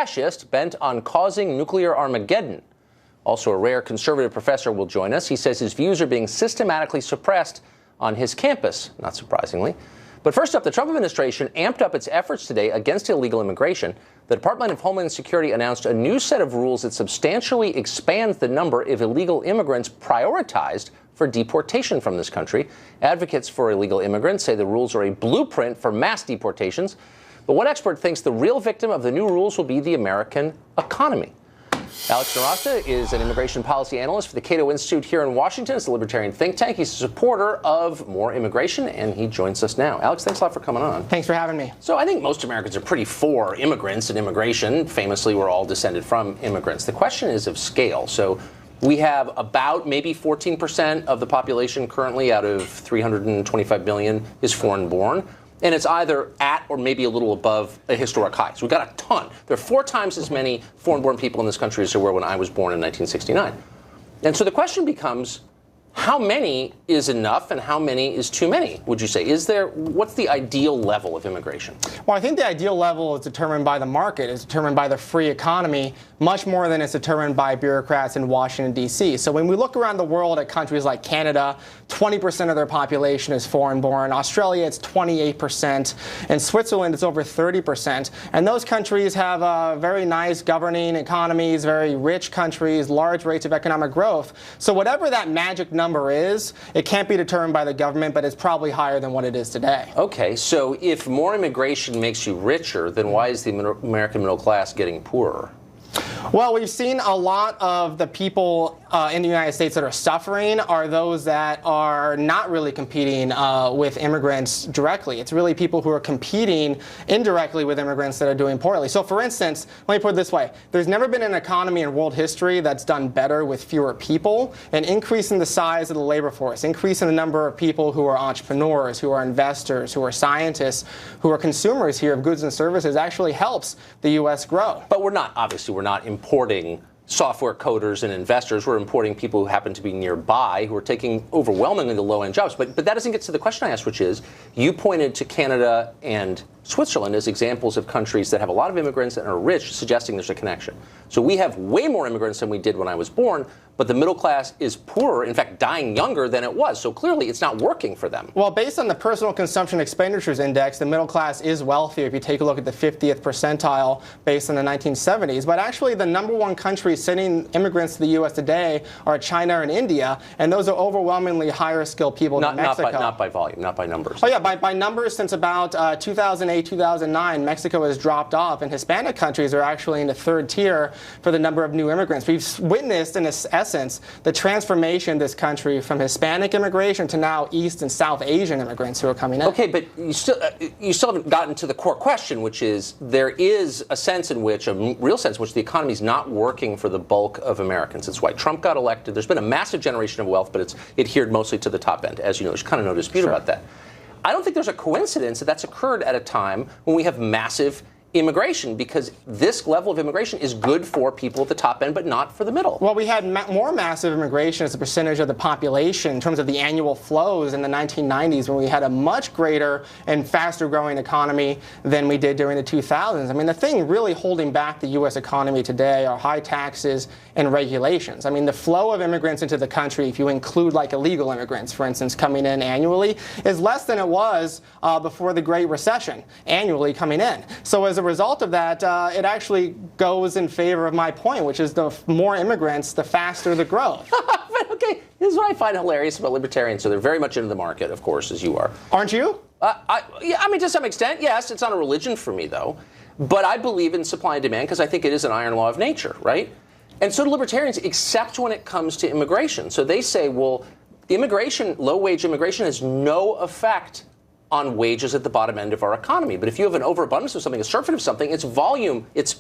fascist bent on causing nuclear Armageddon. Also, a rare conservative professor will join us. He says his views are being systematically suppressed on his campus, not surprisingly. But first up, the Trump administration amped up its efforts today against illegal immigration. The Department of Homeland Security announced a new set of rules that substantially expands the number of illegal immigrants prioritized for deportation from this country. Advocates for illegal immigrants say the rules are a blueprint for mass deportations. But one expert thinks the real victim of the new rules will be the American economy. Alex Nowrasteh is an immigration policy analyst for the Cato Institute here in Washington. It's a libertarian think tank. He's a supporter of more immigration, and he joins us now. Alex, thanks a lot for coming on. Thanks for having me. So I think most Americans are pretty for immigrants and immigration. Famously, we're all descended from immigrants. The question is of scale. So we have about maybe 14% of the population currently out of 325 million is foreign-born. And it's either at or maybe a little above a historic high. So we've got a ton. There are 4 times as many foreign-born people in this country as there were when I was born in 1969. And so the question becomes, how many is enough and how many is too many, would you say? What's the ideal level of immigration? Well, I think the ideal level is determined by the market, is determined by the free economy, much more than it's determined by bureaucrats in Washington, D.C. So when we look around the world at countries like Canada, 20% of their population is foreign-born. Australia, it's 28%. In Switzerland, it's over 30%. And those countries have very nice governing economies, very rich countries, large rates of economic growth. So whatever that magic number is, it can't be determined by the government, but it's probably higher than what it is today. Okay, so if more immigration makes you richer, then why is the American middle class getting poorer? Well, we've seen a lot of the people in the United States that are suffering are those that are not really competing with immigrants directly. It's really people who are competing indirectly with immigrants that are doing poorly. So, for instance, let me put it this way. There's never been an economy in world history that's done better with fewer people. And increasing the size of the labor force, increasing the number of people who are entrepreneurs, who are investors, who are scientists, who are consumers here of goods and services actually helps the U.S. grow. But we're not importing software coders and investors. We're importing people who happen to be nearby, who are taking overwhelmingly the low-end jobs. But that doesn't get to the question I asked, which is, you pointed to Canada and Switzerland as examples of countries that have a lot of immigrants and are rich, suggesting there's a connection. So we have way more immigrants than we did when I was born, but the middle class is poorer, in fact, dying younger than it was. So clearly, it's not working for them. Well, based on the Personal Consumption Expenditures Index, the middle class is wealthier if you take a look at the 50th percentile based on the 1970s. But actually, the #1 countries sending immigrants to the U.S. today are China and India, and those are overwhelmingly higher skilled people than Mexico. Not by volume, not by numbers. Oh, yeah, by numbers, since about 2008, 2009, Mexico has dropped off, and Hispanic countries are actually in the 3rd tier for the number of new immigrants. We've witnessed, in essence, the transformation of this country from Hispanic immigration to now East and South Asian immigrants who are coming in. Okay, but you still haven't gotten to the core question, which is there is a sense in which, a real sense in which the economy is not working for the bulk of Americans. It's why Trump got elected. There's been a massive generation of wealth, but it's adhered mostly to the top end. As you know, there's kind of no dispute about that. I don't think there's a coincidence that that's occurred at a time when we have massive immigration, because this level of immigration is good for people at the top end, but not for the middle. Well, we had more massive immigration as a percentage of the population in terms of the annual flows in the 1990s, when we had a much greater and faster growing economy than we did during the 2000s. I mean, the thing really holding back the U.S. economy today are high taxes and regulations. I mean, the flow of immigrants into the country, if you include like illegal immigrants, for instance, coming in annually, is less than it was before the Great Recession, annually coming in. So as a result of that, it actually goes in favor of my point, which is the more immigrants, the faster the growth. But okay, this is what I find hilarious about libertarians. So they're very much into the market, of course, as you are. Aren't you? Yeah, I mean, to some extent, yes. It's not a religion for me, though. But I believe in supply and demand because I think it is an iron law of nature, right? And so do libertarians, except when it comes to immigration. So they say, well, immigration, low-wage immigration, has no effect on wages at the bottom end of our economy. But if you have an overabundance of something, a surfeit of something, its volume, its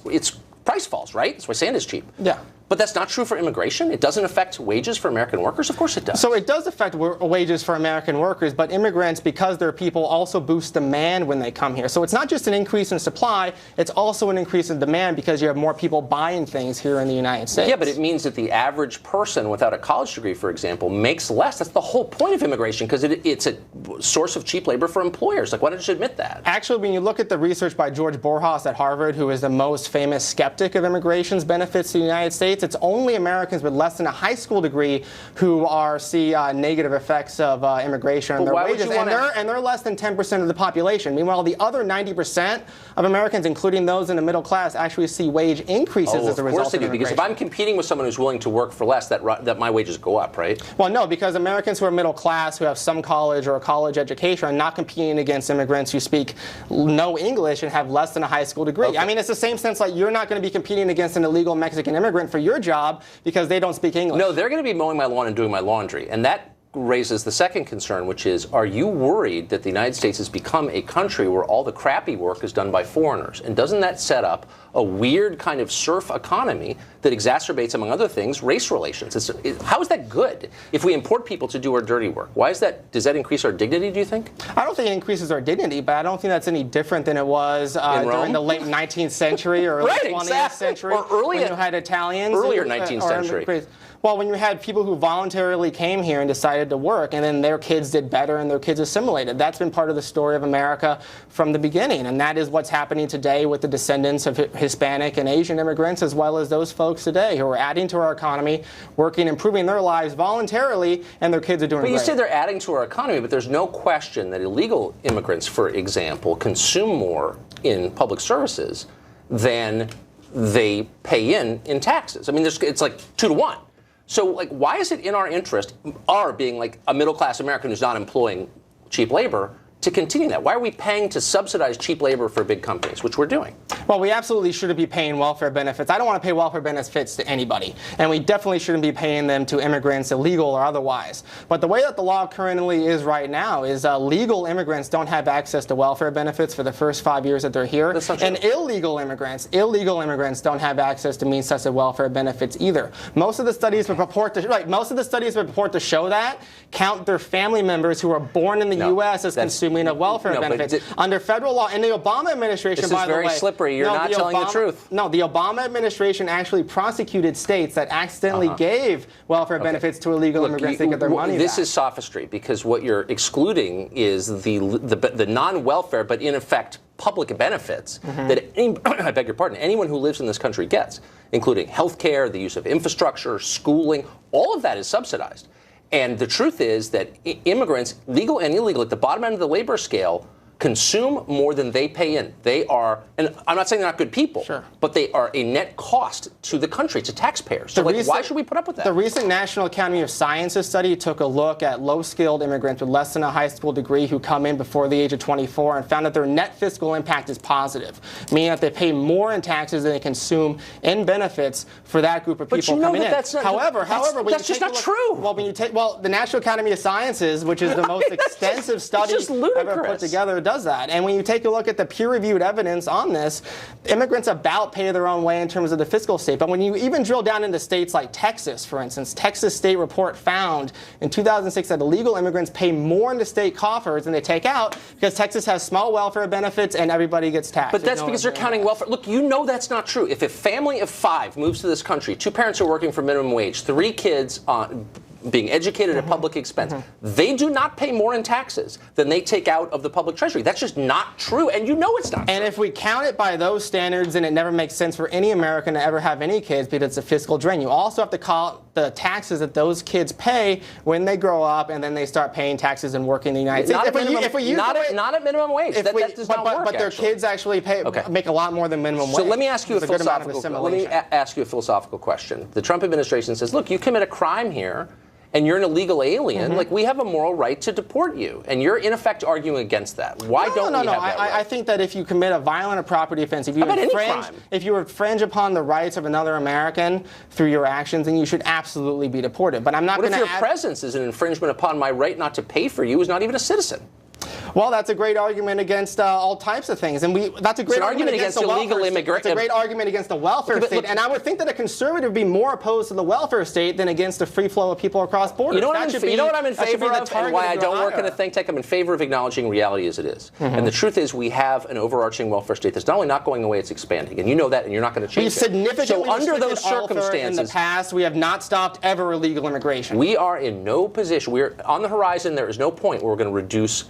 price falls, right? That's why sand is cheap. Yeah. But that's not true for immigration? It doesn't affect wages for American workers? Of course it does. So it does affect wages for American workers, but immigrants, because they're people, also boost demand when they come here. So it's not just an increase in supply, it's also an increase in demand because you have more people buying things here in the United States. Yeah, but it means that the average person without a college degree, for example, makes less. That's the whole point of immigration, because it's a source of cheap labor for employers. Like, why don't you admit that? Actually, when you look at the research by George Borjas at Harvard, who is the most famous skeptic of immigration's benefits to the United States, it's only Americans with less than a high school degree who see negative effects of immigration on their wages, and they're less than 10% of the population. Meanwhile, the other 90% of Americans, including those in the middle class, actually see wage increases as a result of immigration. Of course they do, because if I'm competing with someone who's willing to work for less, that my wages go up, right? Well, no, because Americans who are middle class, who have some college or a college education, are not competing against immigrants who speak no English and have less than a high school degree. Okay. I mean, it's the same sense like you're not going to be competing against an illegal Mexican immigrant for your job because they don't speak English. No, they're going to be mowing my lawn and doing my laundry. And that raises the second concern, which is, are you worried that the United States has become a country where all the crappy work is done by foreigners? And doesn't that set up a weird kind of serf economy that exacerbates, among other things, race relations? How is that good if we import people to do our dirty work? Why is that? Does that increase our dignity, do you think? I don't think it increases our dignity, but I don't think that's any different than it was during the late 19th century or early 20th century, or early, when you had Italians. Earlier 19th century. Well, when you had people who voluntarily came here and decided to work, and then their kids did better and their kids assimilated. That's been part of the story of America from the beginning, and that is what's happening today with the descendants of Hispanic and Asian immigrants, as well as those folks today who are adding to our economy, working, improving their lives voluntarily, and their kids are doing great. But you say they're adding to our economy, but there's no question that illegal immigrants, for example, consume more in public services than they pay in taxes. I mean, it's like 2 to 1. So, like, why is it in our interest, our being like a middle-class American who's not employing cheap labor, to continue that? Why are we paying to subsidize cheap labor for big companies, which we're doing? Well, we absolutely shouldn't be paying welfare benefits. I don't want to pay welfare benefits to anybody. And we definitely shouldn't be paying them to immigrants, illegal or otherwise. But the way that the law currently is right now is legal immigrants don't have access to welfare benefits for the first 5 years that they're here. That's not true. And illegal immigrants don't have access to means-tested welfare benefits either. Most of the studies would purport to show that count their family members who are born in the U.S. as consuming of welfare benefits. Under federal law, in the Obama administration, by the way. This is very slippery. You're not telling the truth. No, the Obama administration actually prosecuted states that accidentally gave welfare benefits to illegal immigrants to get their money back. This is sophistry, because what you're excluding is the non-welfare, but in effect public benefits that, I beg your pardon, anyone who lives in this country gets, including health care, the use of infrastructure, schooling. All of that is subsidized. And the truth is that immigrants, legal and illegal, at the bottom end of the labor scale, consume more than they pay in. They are, and I'm not saying they're not good people, but they are a net cost to the country, to taxpayers. So why should we put up with that? The recent National Academy of Sciences study took a look at low-skilled immigrants with less than a high school degree who come in before the age of 24 and found that their net fiscal impact is positive, meaning that they pay more in taxes than they consume in benefits for that group of people coming in. That's not, however, that's just not true. Well, the National Academy of Sciences, which is the most extensive study ever put together, does that. And when you take a look at the peer-reviewed evidence on this, immigrants about pay their own way in terms of the fiscal state. But when you even drill down into states like Texas, for instance, Texas State Report found in 2006 that illegal immigrants pay more into state coffers than they take out because Texas has small welfare benefits and everybody gets taxed. But that's because they're counting welfare. Look, you know that's not true. If a family of 5 moves to this country, 2 parents are working for minimum wage, 3 kids being educated at public expense, they do not pay more in taxes than they take out of the public treasury. That's just not true, and you know it's not true. And if we count it by those standards, then it never makes sense for any American to ever have any kids because it's a fiscal drain. You also have to call the taxes that those kids pay when they grow up and then they start paying taxes and work in the United States. Not at minimum wage. That does not work, but their kids actually make a lot more than minimum wage. So let me ask you a philosophical question. The Trump administration says, look, you commit a crime here, and you're an illegal alien, like, we have a moral right to deport you. And you're, in effect, arguing against that. Why don't we have that right? I think that if you commit a violent or property offense, if you infringe upon the rights of another American through your actions, then you should absolutely be deported. But I'm not going to. What if your presence is an infringement upon my right not to pay for you, who's not even a citizen? Well, that's a great argument against all types of things, and that's a great argument against the illegal immigration. It's a great argument against the welfare state, and I would think that a conservative would be more opposed to the welfare state than against the free flow of people across borders. You know what I'm in favor of, and why I don't work in a think tank? I'm in favor of acknowledging reality as it is. And the truth is, we have an overarching welfare state that's not only not going away, it's expanding, and you know that, and you're not going to change it. Significantly so under those circumstances, in the past, we have not stopped ever illegal immigration. We are in no position. We're on the horizon. There is no point where we're going to reduce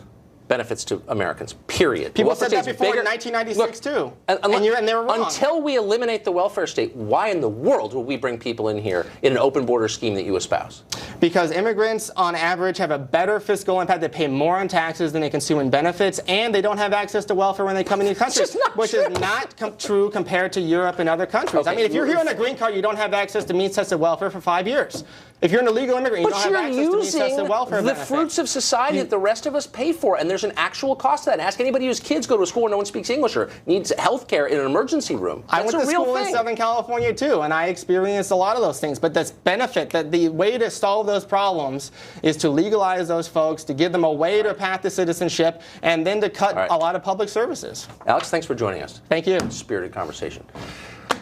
benefits to Americans, period. People said that before in 1996, too. And they were wrong. Until we eliminate the welfare state, why in the world would we bring people in here in an open border scheme that you espouse? Because immigrants, on average, have a better fiscal impact. They pay more on taxes than they consume in benefits, and they don't have access to welfare when they come into the country, which is not true compared to Europe and other countries. Okay. I mean, if you're here on a green card, you don't have access to means-tested welfare for 5 years. If you're an illegal immigrant, you don't have access to means-tested welfare benefits. The fruits of society that the rest of us pay for, and there's an actual cost to that. Ask anybody whose kids go to a school where no one speaks English or needs health care in an emergency room. I went to school in Southern California, too, and I experienced a lot of those things. But the benefit, that the way to solve those problems is to legalize those folks, to give them a way to a path to citizenship, and then to cut a lot of public services. Alex, thanks for joining us. Thank you. Spirited conversation.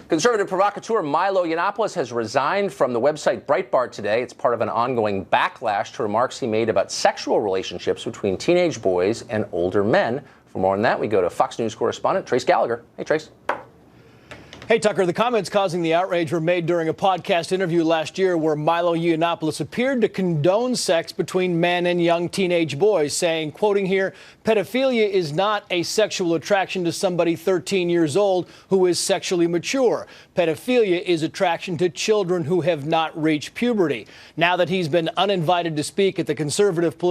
Conservative provocateur Milo Yiannopoulos has resigned from the website Breitbart today. It's part of an ongoing backlash to remarks he made about sexual relationships between teenage boys and older men. For more on that, we go to Fox News correspondent Trace Gallagher. Hey, Trace. Hey, Tucker, the comments causing the outrage were made during a podcast interview last year where Milo Yiannopoulos appeared to condone sex between men and young teenage boys, saying, quoting here, pedophilia is not a sexual attraction to somebody 13 years old who is sexually mature. Pedophilia is attraction to children who have not reached puberty. Now that he's been uninvited to speak at the conservative